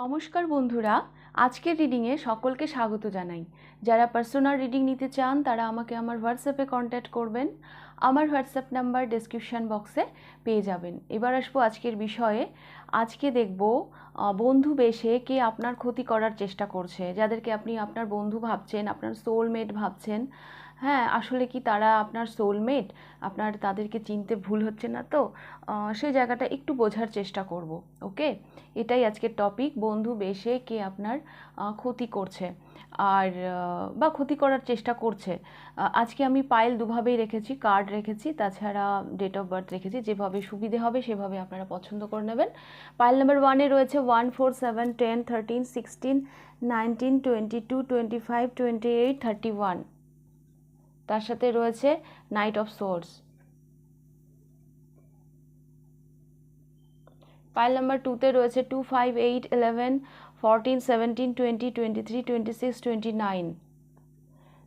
নমস্কার বন্ধুরা, আজকের রিডিংয়ে সকলকে স্বাগত জানাই। যারা পার্সোনাল রিডিং নিতে চান তারা আমাকে আমার হোয়াটসঅ্যাপে কন্ট্যাক্ট করবেন। আমার হোয়াটসঅ্যাপ নাম্বার ডেসক্রিপশন বক্সে পেয়ে যাবেন। এবার আসবো আজকের বিষয়ে। আজকে দেখব বন্ধু বেশে কে আপনার ক্ষতি করার চেষ্টা করছে। যাদেরকে আপনি আপনার বন্ধু ভাবছেন, আপনার সোলমেট ভাবছেন, হ্যাঁ আসলে কি তারা আপনার সোলমেট? আপনার তাদেরকে চিনতে ভুল হচ্ছে না তো? সেই জায়গাটা একটু বোঝার চেষ্টা করব। ওকে, এটাই আজকের টপিক, বন্ধু বেশে কে আপনার ক্ষতি করছে আর বা ক্ষতি করার চেষ্টা করছে। আজকে আমি পাইল দুভাবেই রেখেছি, কার্ড রেখেছি, তাছাড়া ডেট অফ বার্থ রেখেছি। যেভাবে সুবিধে হবে সেভাবে আপনারা পছন্দ করে নেবেন। পাইল নাম্বার 1-এ রয়েছে 1, 4, 7, 10, 13, 16, 19, 22, 25, 28, 31। তার সাথে রয়েছে night of source. Pile number 2-তে রয়েছে 2, 5, 8, 11, 14, 17, 20, 23, 26, 29।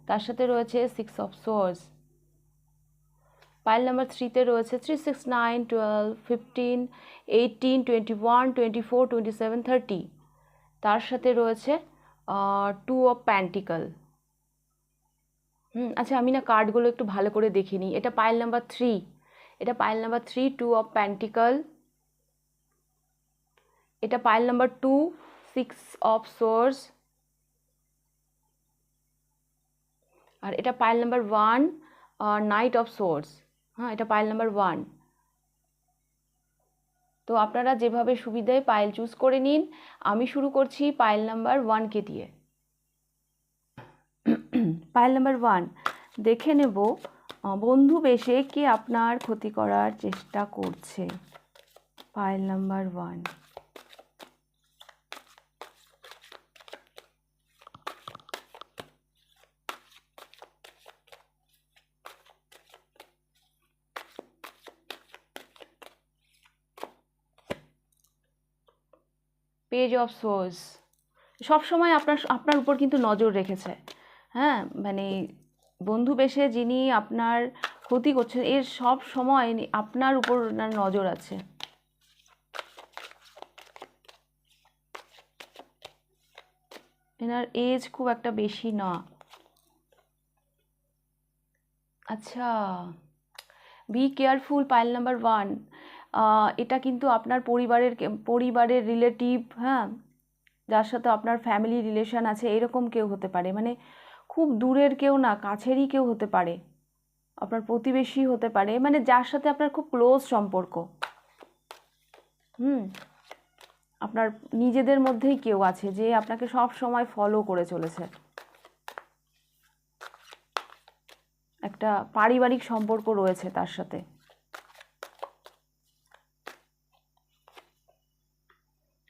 তার সাথে রয়েছে 6 অফ সোর্স। পাইল নাম্বার 3-তে রয়েছে 3, 6, 9, 12, 15, 18, 21, 24, 27, 30। তার সাথে রয়েছে 2 অফ প্যান্টিকল। আচ্ছা, আমি না কার্ডগুলো একটু ভালো করে দেখে নিই। এটা পাইল নাম্বার 3, এটা পাইল নাম্বার 3, 2 অফ প্যান্টিকল। এটা পাইল নাম্বার 2, 6 অফ সোর্স। আর এটা pile number 1, knight of swords. হ্যাঁ, এটা পাইল নাম্বার 1। তো আপনারা যেভাবে সুবিধায় পাইল চুজ করে নিন। আমি শুরু করছি পাইল নাম্বার 1কে দিয়ে। পাইল নাম্বার 1 দেখে নেব বন্ধু বেশে কে আপনার ক্ষতি করার চেষ্টা করছে। Pile number 1। Page of swords. সবসময় আপনার উপর কিন্তু নজর রেখেছে। হ্যাঁ, মানে বন্ধু বেশে যিনি আপনার ক্ষতি করছেন এর সব সময় আপনার উপর নজর আছে। এনার এজ খুব একটা বেশি না। আচ্ছা, বি কেয়ারফুল। পাইল নাম্বার 1, এটা কিন্তু আপনার পরিবারের রিলেটিভ, হ্যাঁ, যার সাথে আপনার ফ্যামিলি রিলেশন আছে এরকম কেউ হতে পারে। মানে খুব দূরের কেউ না, কাছেরই কেউ হতে পারে, আপনার প্রতিবেশী হতে পারে, মানে যার সাথে আপনার খুব ক্লোজ সম্পর্ক। আপনার নিজেদের মধ্যেই কেউ আছে যে আপনাকে সব সময় ফলো করে চলেছে। একটা পারিবারিক সম্পর্ক রয়েছে তার সাথে।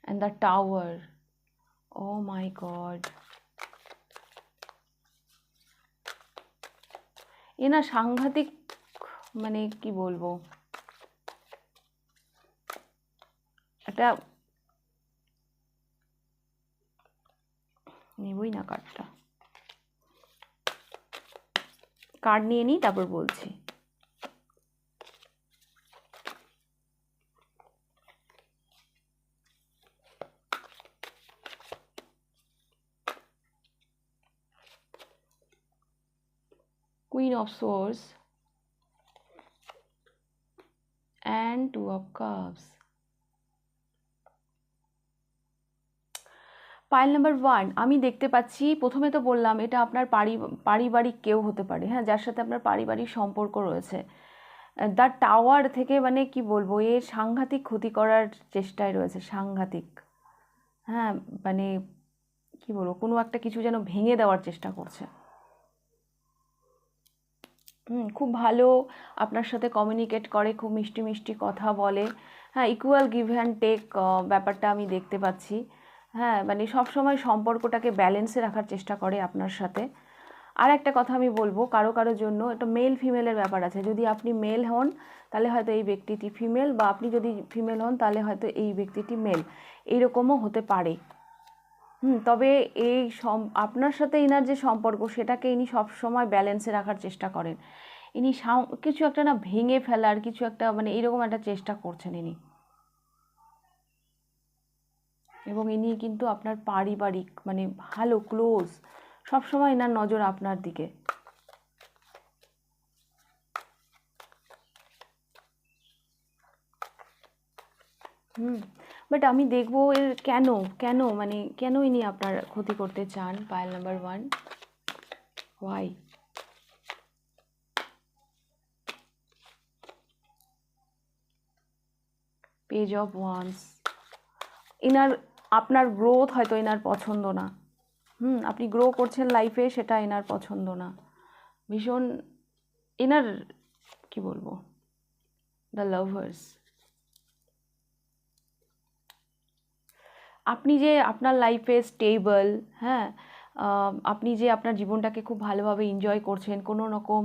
And the tower. Oh my God. এ না সাংঘাতিক, মানে কি বলবো, একটা নেবই না কার্ডটা, কার্ড নিয়ে নিই তারপর বলছি। Queen of Swords and 2 of Cups. Pile number 1 আমি দেখতে পাচ্ছি, প্রথমে তো বললাম এটা আপনার পারিবারিক কেউ হতে পারে, হ্যাঁ, যার সাথে আপনার পারিবারিক সম্পর্ক রয়েছে। দ্য টাওয়ার থেকে মানে কি বলবো, এ সাংঘাতিক ক্ষতি করার চেষ্টায় রয়েছে, সাংঘাতিক। হ্যাঁ, মানে কি বলবো, কোনো একটা কিছু যেন ভেঙে দেওয়ার চেষ্টা করছে। খুব ভালো আপনার সাথে কমিউনিকেট করে, খুব মিষ্টি মিষ্টি কথা বলে। হ্যাঁ, ইকুয়াল গিভ অ্যান্ড টেক ব্যাপারটা আমি দেখতে পাচ্ছি। হ্যাঁ, মানে সবসময় সম্পর্কটাকে ব্যালেন্সে রাখার চেষ্টা করে আপনার সাথে। আর একটা কথা আমি বলবো, কারোর জন্য এটা মেল ফিমেলের ব্যাপার আছে। যদি আপনি মেল হন তাহলে হয়তো এই ব্যক্তিটি ফিমেল, বা আপনি যদি ফিমেল হন তাহলে হয়তো এই ব্যক্তিটি মেল, এইরকমও হতে পারে। তবে এই আপনার সাথে ইনার যে সম্পর্ক সেটাকে ইনি সবসময় ব্যালেন্সে রাখার চেষ্টা করেন। ইনি কিছু একটা না ভেঙে ফেলার, কিছু একটা মানে এরকম একটা চেষ্টা করছেন ইনি। এবং ইনি কিন্তু আপনার পারিবারিক মানে ভালো ক্লোজ, সবসময় এনার নজর আপনার দিকে। বাট আমি দেখবো এর কেন কেন মানে কেন ইনি আপনার ক্ষতি করতে চান। Pile number 1, why? Page of wands. ইনার আপনার গ্রোথ হয়তো এনার পছন্দ না। আপনি গ্রো করছেন লাইফে, সেটা এনার পছন্দ না ভীষণ। এনার কি বলবো, দ্য লাভার্স। আপনি যে আপনার লাইফে স্টেবল, হ্যাঁ, আপনি যে আপনার জীবনটাকে খুব ভালোভাবে এনজয় করছেন, কোনো রকম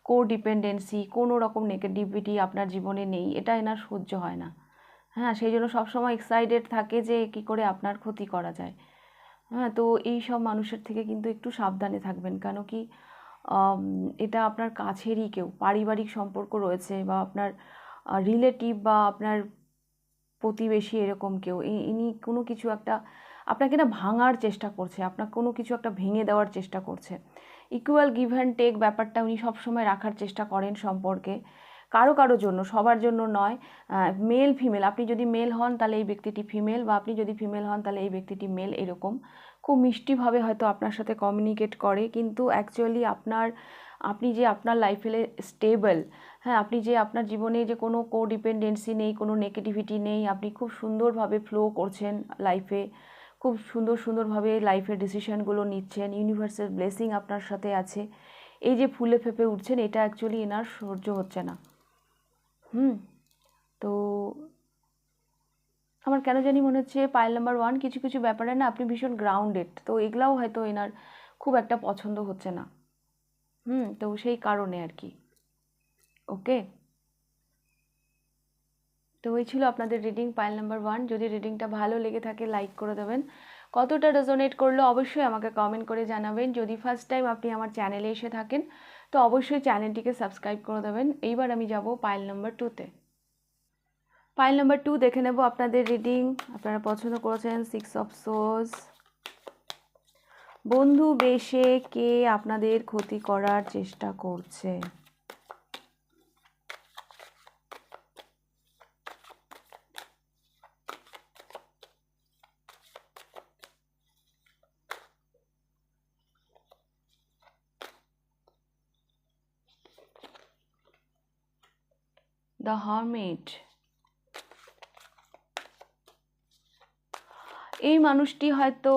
কোডিপেন্ডেন্সি, কোনো রকম নেগেটিভিটি আপনার জীবনে নেই, এটা এনার সহ্য হয় না। হ্যাঁ, সেই জন্য সবসময় এক্সাইটেড থাকে যে কী করে আপনার ক্ষতি করা যায়। হ্যাঁ, তো এই সব মানুষের থেকে কিন্তু একটু সাবধানে থাকবেন। কেন কি এটা আপনার কাছেরই কেউ, পারিবারিক সম্পর্ক রয়েছে, বা আপনার রিলেটিভ বা আপনার প্রতিবেশী, এরকম কেউ। ইনি কোনো কিছু একটা আপনাকে না ভাঙার চেষ্টা করছে, আপনার কোনো কিছু একটা ভেঙে দেওয়ার চেষ্টা করছে। ইকুয়াল গিভ অ্যান্ড টেক ব্যাপারটা উনি সবসময় রাখার চেষ্টা করেন সম্পর্কে, কারো কারো জন্য, সবার জন্য নয়। মেল ফিমেল, আপনি যদি মেল হন তাহলে এই ব্যক্তিটি ফিমেল, বা আপনি যদি ফিমেল হন তাহলে এই ব্যক্তিটি মেল, এরকম খুব মিষ্টিভাবে হয়তো আপনার সাথে কমিউনিকেট করে। কিন্তু অ্যাকচুয়ালি আপনি যে আপনার লাইফে স্টেবল, হ্যাঁ, আপনি যে আপনার জীবনে যে কোনো কোডিপেন্ডেন্সি নেই, কোনো নেগেটিভিটি নেই, আপনি খুব সুন্দরভাবে ফ্লো করছেন লাইফে, খুব সুন্দরভাবে লাইফের ডিসিশনগুলো নিচ্ছেন, ইউনিভার্সের ব্লেসিং আপনার সাথে আছে, এই যে ফুলে ফেঁপে উঠছেন, এটা অ্যাকচুয়ালি এনার সহ্য হচ্ছে না। তো আমার কেন জানি মনে হচ্ছে পাইল নাম্বার 1 কিছু কিছু ব্যাপারে না আপনি ভীষণ গ্রাউন্ডেড, তো এগুলাও হয়তো এনার খুব একটা পছন্দ হচ্ছে না। তো সেই কারণে আর কি। ওকে, তো ওই ছিল আপনাদের রিডিং পাইল নাম্বার 1। যদি রিডিংটা ভালো লেগে থাকে লাইক করে দেবেন, কতটা রেজোনেট করলো অবশ্যই আমাকে কমেন্ট করে জানাবেন। যদি ফার্স্ট টাইম আপনি আমার চ্যানেলে এসে থাকেন তো অবশ্যই চ্যানেলটিকে সাবস্ক্রাইব করে দেবেন। এইবার আমি যাব পাইল নাম্বার 2-তে। পাইল নাম্বার 2 দেখে নেব আপনাদের রিডিং। আপনারা পছন্দ করেছেন 6 অফ সোর্স। বন্ধু বেশে কে আপনাদের ক্ষতি করার চেষ্টা করছে? The hermit. এই মানুষটি হয়তো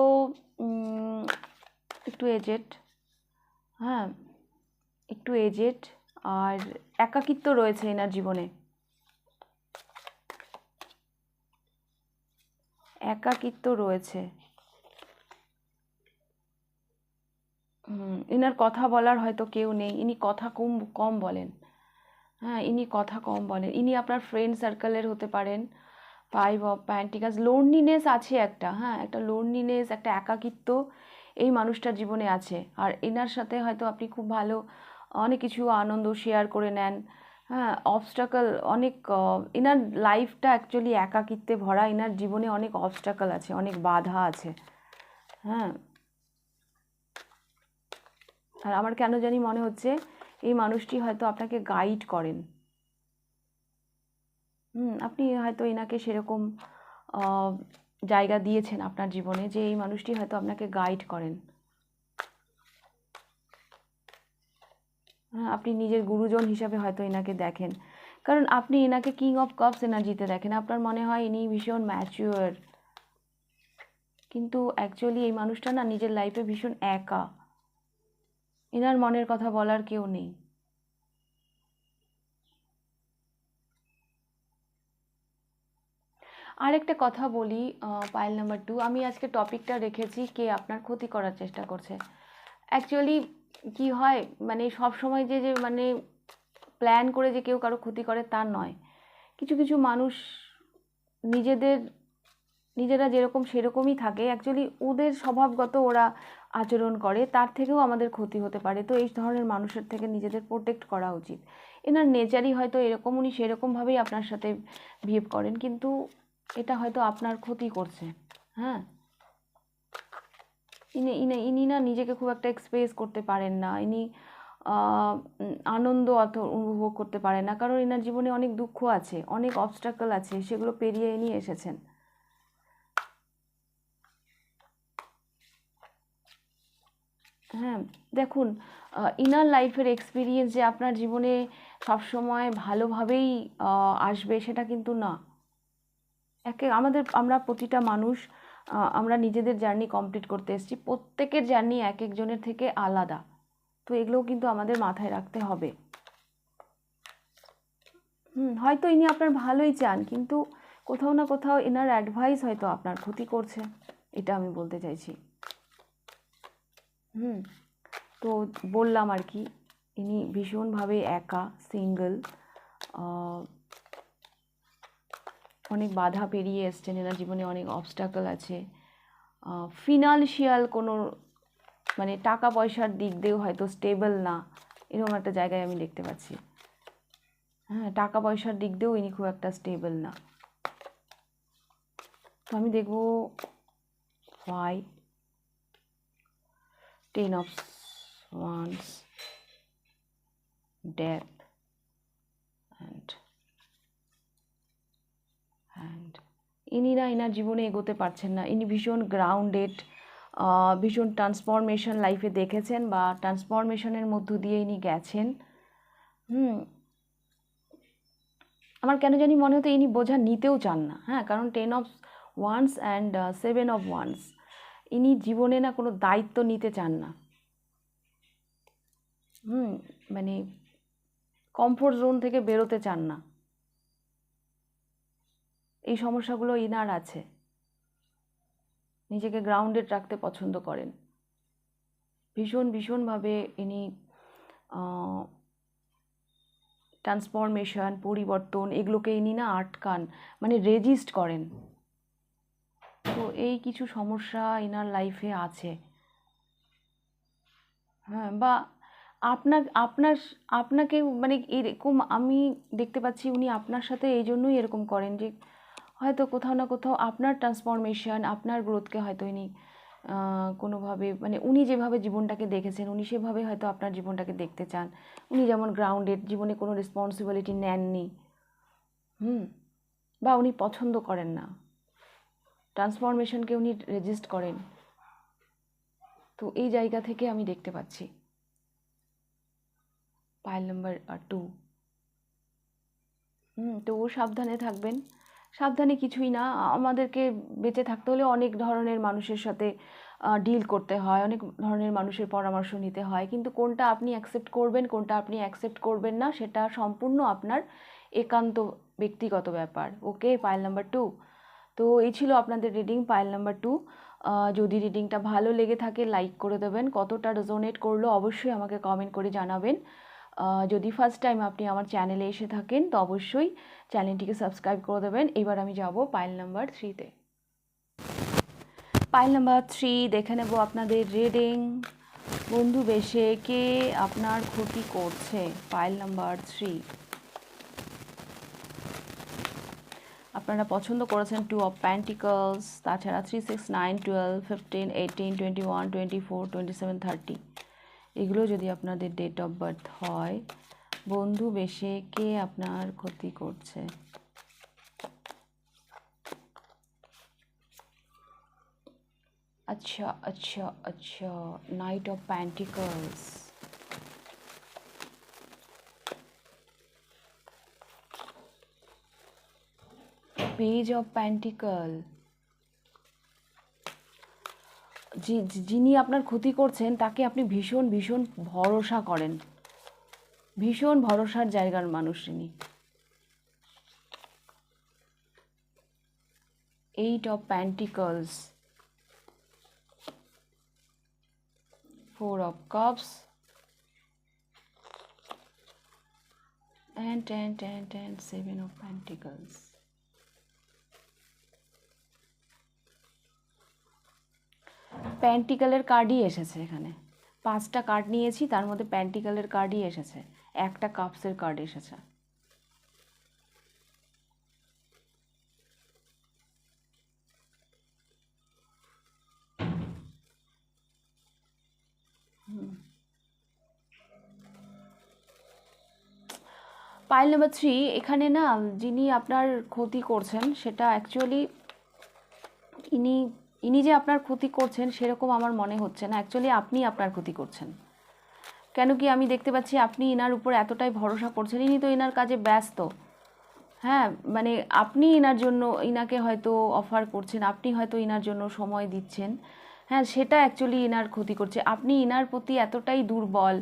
একটু এজেড, হ্যাঁ, একটু এজেড, আর একাকিত্ব রয়েছে এনার জীবনে, একাকিত্ব রয়েছে। এনার কথা বলার হয়তো কেউ নেই, ইনি কথা কম কম বলেন। হ্যাঁ, ইনি কথা কম বলেন। ইনি আপনার ফ্রেন্ড সার্কেলের হতে পারেন। 5 অফ পেন্টিকালস, লোনলিনেস আছে একটা, হ্যাঁ, একটা লোনলিনেস, একটা একাকিত্ব এই মানুষটার জীবনে আছে। আর এনার সাথে হয়তো আপনি খুব ভালো অনেক কিছু আনন্দ শেয়ার করে নেন। হ্যাঁ, অবস্টাকল অনেক, এনার লাইফটা অ্যাকচুয়ালি একাকিত্বে ভরা, এনার জীবনে অনেক অবস্টাকল আছে, অনেক বাধা আছে। হ্যাঁ, আর আমার কেন জানি মনে হচ্ছে এই মানুষটি হয়তো আপনাকে গাইড করেন। আপনি হয়তো এনাকে সেরকম জায়গা দিয়েছেন আপনার জীবনে যে এই মানুষটি হয়তো আপনাকে গাইড করেন। হ্যাঁ, আপনি নিজের গুরুজন হিসাবে হয়তো এনাকে দেখেন, কারণ আপনি এনাকে কিং অফ কাপস এনার্জিতে দেখেন। আপনার মনে হয় ইনি ভীষণ ম্যাচিওর, কিন্তু অ্যাকচুয়ালি এই মানুষটা না নিজের লাইফে ভীষণ একা, এনার মনের কথা বলার কেউ নেই। আরেকটা কথা বলি, পাইল নাম্বার 2, আমি আজকে টপিকটা রেখেছি কে আপনার ক্ষতি করার চেষ্টা করছে। অ্যাকচুয়ালি কি হয়, মানে সব সময় যে মানে প্ল্যান করে যে কেউ কারো ক্ষতি করে তা নয়। কিছু কিছু মানুষ নিজেরা যেরকম সেরকমই থাকে, অ্যাকচুয়ালি ওদের স্বভাবগত ওরা আচরণ করে, তার থেকেও আমাদের ক্ষতি হতে পারে। তো এই ধরনের মানুষের থেকে নিজেদের প্রোটেক্ট করা উচিত। এনার নেচারই হয়তো এরকম, উনি সেরকমভাবেই আপনার সাথে বিহেভ করেন, কিন্তু এটা হয়তো আপনার ক্ষতি করছে। হ্যাঁ, ইনি না নিজেকে খুব একটা এক্সপ্রেস করতে পারেন না, ইনি আনন্দ অত উপভোগ করতে পারেন না, কারণ এনার জীবনে অনেক দুঃখ আছে, অনেক অবস্ট্রাকল আছে, সেগুলো পেরিয়ে ইনি এসেছেন। হ্যাঁ, দেখুন, ইনার লাইফের এক্সপিরিয়েন্স যে আপনার জীবনে সবসময় ভালোভাবেই আসবে সেটা কিন্তু না। আমরা প্রতিটা মানুষ, আমরা নিজেদের জার্নি কমপ্লিট করতে এসেছি, প্রত্যেকের জার্নি এক একজনের থেকে আলাদা। তো এগুলোও কিন্তু আমাদের মাথায় রাখতে হবে। হয়তো ইনি আপনার ভালোই চান, কিন্তু কোথাও না কোথাও এনার অ্যাডভাইস হয়তো আপনার ক্ষতি করছে, এটা আমি বলতে চাইছি। তো বললাম আর কি, ইনি ভীষণভাবে একা, সিঙ্গেল, অনেক বাধা পেরিয়ে এসছেন, এনার জীবনে অনেক অবস্টাকল আছে। ফিনান্সিয়াল কোনো মানে টাকা পয়সার দিক দিয়েও হয়তো স্টেবল না, এরকম একটা জায়গায় আমি দেখতে পাচ্ছি। হ্যাঁ, টাকা পয়সার দিক দিয়েও ইনি খুব একটা স্টেবল না। তো আমি দেখব 5, 10 of Wands, Death, and ইনিরা এনার জীবনে এগোতে পারছেন না। ইনি ভীষণ গ্রাউন্ডেড, ভীষণ ট্রান্সফরমেশন লাইফে দেখেছেন, বা ট্রান্সফরমেশনের মধ্য দিয়ে ইনি গেছেন। আমার কেন জানি মনে হতো ইনি বোঝা নিতেও চান না। হ্যাঁ, কারণ 10 of Wands and 7 of Wands, ইনি জীবনে না কোনো দায়িত্ব নিতে চান না। মানে কমফোর্ট জোন থেকে বেরোতে চান না। এই সমস্যাগুলো ইনার আছে। নিজেকে গ্রাউন্ডেড রাখতে পছন্দ করেন, ভীষণভাবে ইনি ট্রান্সফরমেশন, পরিবর্তন, এগুলোকে ইনি না আটকান, মানে রেজিস্ট করেন। তো এই কিছু সমস্যা ইনার লাইফে আছে। হ্যাঁ, বা আপনাকে মানে এরকম আমি দেখতে পাচ্ছি, উনি আপনার সাথে এই জন্যই এরকম করেন যে হয়তো কোথাও না কোথাও আপনার ট্রান্সফরমেশন, আপনার গ্রোথকে হয়তো ইনি কোনোভাবে, মানে উনি যেভাবে জীবনটাকে দেখেছেন উনি সেভাবে হয়তো আপনার জীবনটাকে দেখতে চান। উনি যেমন গ্রাউন্ডেড, জীবনে কোনো রেসপন্সিবিলিটি নেননি, বা উনি পছন্দ করেন না, ট্রান্সফরমেশনকে উনি রেজিস্ট করেন। তো এই জায়গা থেকে আমি দেখতে পাচ্ছি। Pile number 2। তো সাবধানে থাকবেন। সাবধানে কিছুই না, আমাদেরকে বেঁচে থাকতে হলে অনেক ধরনের মানুষের সাথে ডিল করতে হয়, অনেক ধরনের মানুষের পরামর্শ নিতে হয়, কিন্তু কোনটা আপনি অ্যাকসেপ্ট করবেন, কোনটা আপনি অ্যাকসেপ্ট করবেন না, সেটা সম্পূর্ণ আপনার একান্ত ব্যক্তিগত ব্যাপার। ওকে, পাইল নাম্বার 2। তো এই ছিল আপনাদের রিডিং, পাইল নাম্বার 2। যদি রিডিংটা ভালো লেগে থাকে লাইক করে দেবেন, কতটা রেজোনেট করলো অবশ্যই আমাকে কমেন্ট করে জানাবেন। যদি ফার্স্ট টাইম আপনি আমার চ্যানেলে এসে থাকেন তো অবশ্যই চ্যানেলটিকে সাবস্ক্রাইব করে দেবেন। এবার আমি যাব পাইল নাম্বার 3-তে। পাইল নাম্বার 3 দেখে নেব আপনাদের রিডিং। বন্ধু বেশে কে আপনার ক্ষতি করছে? Pile number 3। আপনারা পছন্দ করেছেন 2 অফ পেন্টিকলস, তাছাড়া 3, 6, 9, 12, 15, 18, 21, 24, 27, 30, এগুলো যদি আপনাদের ডেট অফ বার্থ হয়, বন্ধু বেশে কে আপনার ক্ষতি করছে? আচ্ছা আচ্ছা আচ্ছা, night of pentacles, page of pentacle. যিনি আপনার ক্ষতি করছেন তাকে আপনি ভীষণ ভীষণ ভরসা করেন, ভীষণ ভরসার জায়গার মানুষ ইনি। 8 of Pentacles, 4 of Cups, and 7 of Pentacles. প্যান্টিকলের কার্ডই এসেছে এখানে, 5টা কার্ড নিয়েছি, তার মধ্যে প্যান্টিকলের কার্ডই এসেছে, একটা কাপসের কার্ড এসেছে। পাইল নাম্বার 3, এখানে না যিনি আপনার ক্ষতি করছেন সেটা অ্যাকচুয়ালি ইনি ইনি যে আপনার ক্ষতি করছেন সেরকম আমার মনে হচ্ছে না, অ্যাকচুয়ালি আপনি আপনার ক্ষতি করছেন। কেন কি আমি দেখতে পাচ্ছি আপনি ইনার উপর এতটাই ভরসা করছেন, ইনি তো ইনার কাজে ব্যস্ত। হ্যাঁ, মানে আপনি ইনার জন্য ইনাকে হয়তো অফার করছেন, আপনি হয়তো ইনার জন্য সময় দিচ্ছেন। হ্যাঁ, সেটা অ্যাকচুয়ালি ইনার ক্ষতি করছে। আপনি ইনার প্রতি এতটাই দুর্বল,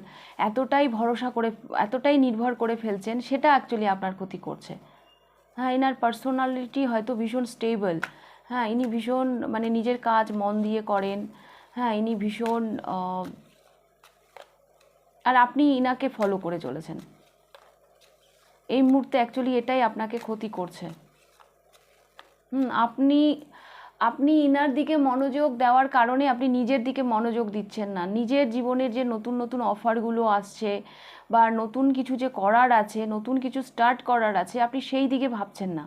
এতটাই ভরসা করে, এতটাই নির্ভর করে ফেলছেন, সেটা অ্যাকচুয়ালি আপনার ক্ষতি করছে। হ্যাঁ, ইনার পার্সোনালিটি হয়তো ভীষণ স্টেবল। হ্যাঁ, ইনি ভীষণ মানে নিজের কাজ মন দিয়ে করেন। হ্যাঁ, ইনি ভীষণ আর আপনি ইনাকে ফলো করে চলেছেন। এই মুহূর্তে অ্যাকচুয়ালি এটাই আপনাকে ক্ষতি করছে। আপনি আপনি ইনার দিকে মনোযোগ দেওয়ার কারণে আপনি নিজের দিকে মনোযোগ দিচ্ছেন না। নিজের জীবনের যে নতুন নতুন অফারগুলো আসছে বা নতুন কিছু যে করার আছে, নতুন কিছু স্টার্ট করার আছে, আপনি সেই দিকে ভাবছেন না।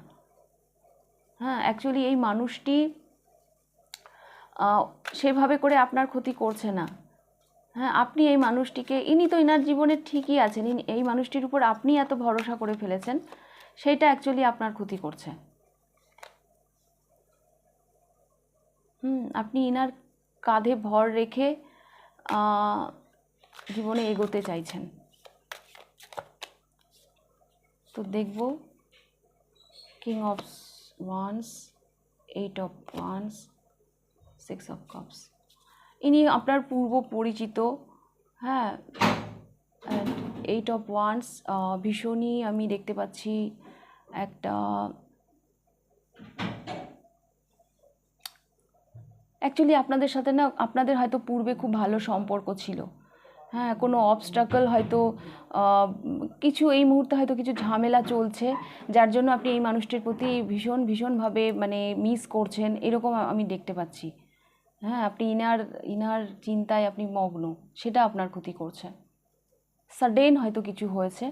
হ্যাঁ, অ্যাকচুয়ালি এই মানুষটি সেভাবে করে আপনার ক্ষতি করছে না। হ্যাঁ, আপনি এই মানুষটিকে, ইনি তো ইনার জীবনে ঠিকই আছেন, এই মানুষটির উপর আপনি এত ভরসা করে ফেলেছেন, সেইটা অ্যাকচুয়ালি আপনার ক্ষতি করছে। আপনি ইনার কাঁধে ভর রেখে জীবনে এগোতে চাইছেন। তো দেখব king of wands, 8 of wands, 6 of cups. ইনি আপনার পূর্ব পরিচিত। হ্যাঁ, 8 অফ ওয়ান্স ভীষণই আমি দেখতে পাচ্ছি একটা অ্যাকচুয়ালি আপনাদের সাথে না, আপনাদের হয়তো পূর্বে খুব ভালো সম্পর্ক ছিল। হ্যাঁ, কোনো অবস্ট্রাকল হয়তো কিছু এই মুহূর্তে হয়তো কিছু ঝামেলা চলছে, যার জন্য আপনি এই মানুষটির প্রতি ভীষণভাবে মানে মিস করছেন, এরকম আমি দেখতে পাচ্ছি। হ্যাঁ, আপনি ইনার চিন্তায় আপনি মগ্ন, সেটা আপনার ক্ষতি করছে। সাডেন হয়তো কিছু হয়েছে,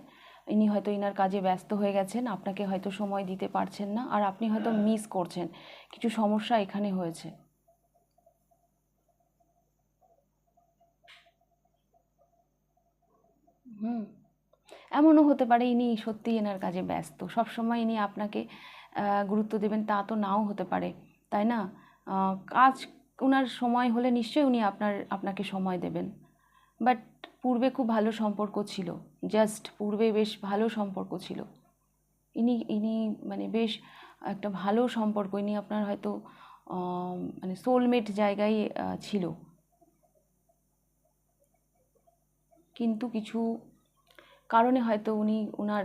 ইনি হয়তো ইনার কাজে ব্যস্ত হয়ে গেছেন, আপনাকে হয়তো সময় দিতে পারছেন না, আর আপনি হয়তো মিস করছেন। কিছু সমস্যা এখানে হয়েছে। এমনও হতে পারে ইনি সত্যিই এনার কাজে ব্যস্ত, সবসময় ইনি আপনাকে গুরুত্ব দেবেন তা তো নাও হতে পারে, তাই না? কাজ ওনার সময় হলে নিশ্চয়ই উনি আপনাকে সময় দেবেন। বাট পূর্বে খুব ভালো সম্পর্ক ছিল, জাস্ট পূর্বে বেশ ভালো সম্পর্ক ছিল। ইনি ইনি মানে বেশ একটা ভালো সম্পর্ক, ইনি আপনার হয়তো মানে সোলমেট জায়গায় ছিল। কিন্তু কিছু কারণে হয়তো উনি ওনার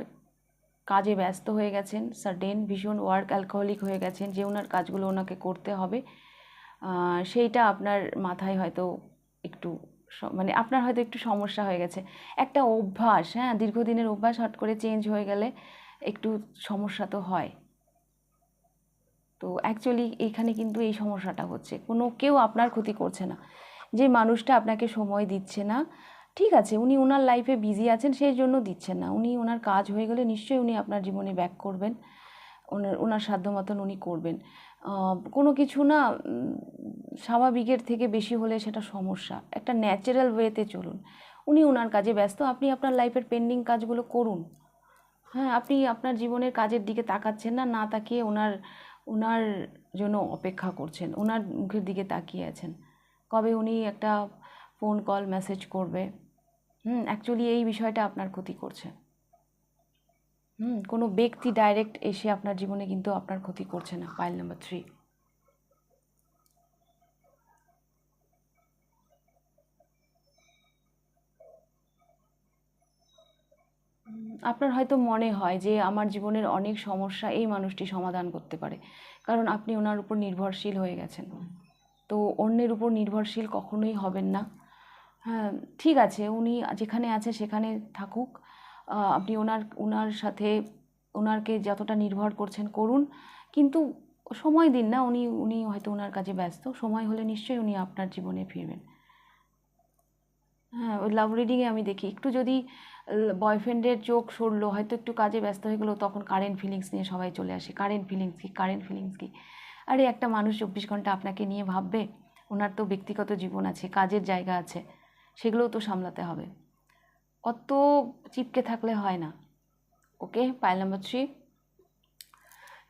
কাজে ব্যস্ত হয়ে গেছেন, সাডেন ভীষণ ওয়ার্ক অ্যালকোহলিক হয়ে গেছেন, যে ওনার কাজগুলো ওনাকে করতে হবে, সেইটা আপনার মাথায় হয়তো একটু মানে আপনার হয়তো একটু সমস্যা হয়ে গেছে। একটা অভ্যাস, হ্যাঁ, দীর্ঘদিনের অভ্যাস হট করে চেঞ্জ হয়ে গেলে একটু সমস্যা তো হয়। তো অ্যাকচুয়ালি এইখানে কিন্তু এই সমস্যাটা হচ্ছে, কেউ আপনার ক্ষতি করছে না। যে মানুষটা আপনাকে সময় দিচ্ছে না, ঠিক আছে, উনি ওনার লাইফে বিজি আছেন সেই জন্য দিচ্ছেন না। উনি ওনার কাজ হয়ে গেলে নিশ্চয়ই উনি আপনার জীবনে ব্যাক করবেন, ওনার সাধ্য মতন উনি করবেন। কোনো কিছু না স্বাভাবিকের থেকে বেশি হলে সেটা সমস্যা। একটা ন্যাচারাল ওয়েতে চলুন। উনি ওনার কাজে ব্যস্ত, আপনি আপনার লাইফের পেন্ডিং কাজগুলো করুন। হ্যাঁ, আপনি আপনার জীবনের কাজের দিকে তাকাচ্ছেন না, না তাকিয়ে ওনার জন্য অপেক্ষা করছেন, ওনার মুখের দিকে তাকিয়ে আছেন কবে উনি একটা ফোন কল মেসেজ করবে। অ্যাকচুয়ালি এই বিষয়টা আপনার ক্ষতি করছে। কোনো ব্যক্তি ডাইরেক্ট এসে আপনার জীবনে কিন্তু আপনার ক্ষতি করছে না। পাইল নাম্বার 3, আপনার হয়তো মনে হয় যে আমার জীবনের অনেক সমস্যা এই মানুষটি সমাধান করতে পারে, কারণ আপনি ওনার উপর নির্ভরশীল হয়ে গেছেন। তো অন্যের উপর নির্ভরশীল কখনোই হবেন না। হ্যাঁ, ঠিক আছে, উনি যেখানে আছে সেখানে থাকুক। আপনি ওনার সাথে ওনারকে যতটা নির্ভর করছেন করুন, কিন্তু সময় দিন না। উনি হয়তো ওনার কাজে ব্যস্ত, সময় হলে নিশ্চয়ই উনি আপনার জীবনে ফিরবেন। হ্যাঁ, ওই লাভ রিডিংয়ে আমি দেখি একটু যদি বয়ফ্রেন্ডের চোখ সরলো, হয়তো একটু কাজে ব্যস্ত হয়ে গেলো, তখন কারেন্ট ফিলিংস নিয়ে সবাই চলে আসে। কারেন্ট ফিলিংস কী, কারেন্ট ফিলিংস কী? আরে একটা মানুষ 24 ঘন্টা আপনাকে নিয়ে ভাববে? ওনার তো ব্যক্তিগত জীবন আছে, কাজের জায়গা আছে, সেগুলোও তো সামলাতে হবে। অত চিপকে থাকলে হয় না। ওকে, পাইল নাম্বার 3।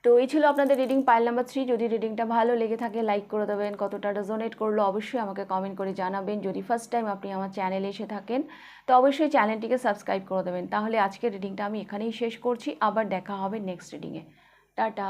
তো এই ছিল আপনাদের রিডিং পাইল নাম্বার 3। যদি রিডিংটা ভালো লেগে থাকে লাইক করে দেবেন, কতটা রেজোনেট করলো অবশ্যই আমাকে কমেন্ট করে জানাবেন। যদি ফার্স্ট টাইম আপনি আমার চ্যানেলে এসে থাকেন তো অবশ্যই চ্যানেলটিকে সাবস্ক্রাইব করে দেবেন। তাহলে আজকের রিডিংটা আমি এখানেই শেষ করছি, আবার দেখা হবে নেক্সট রিডিংয়ে। টাটা।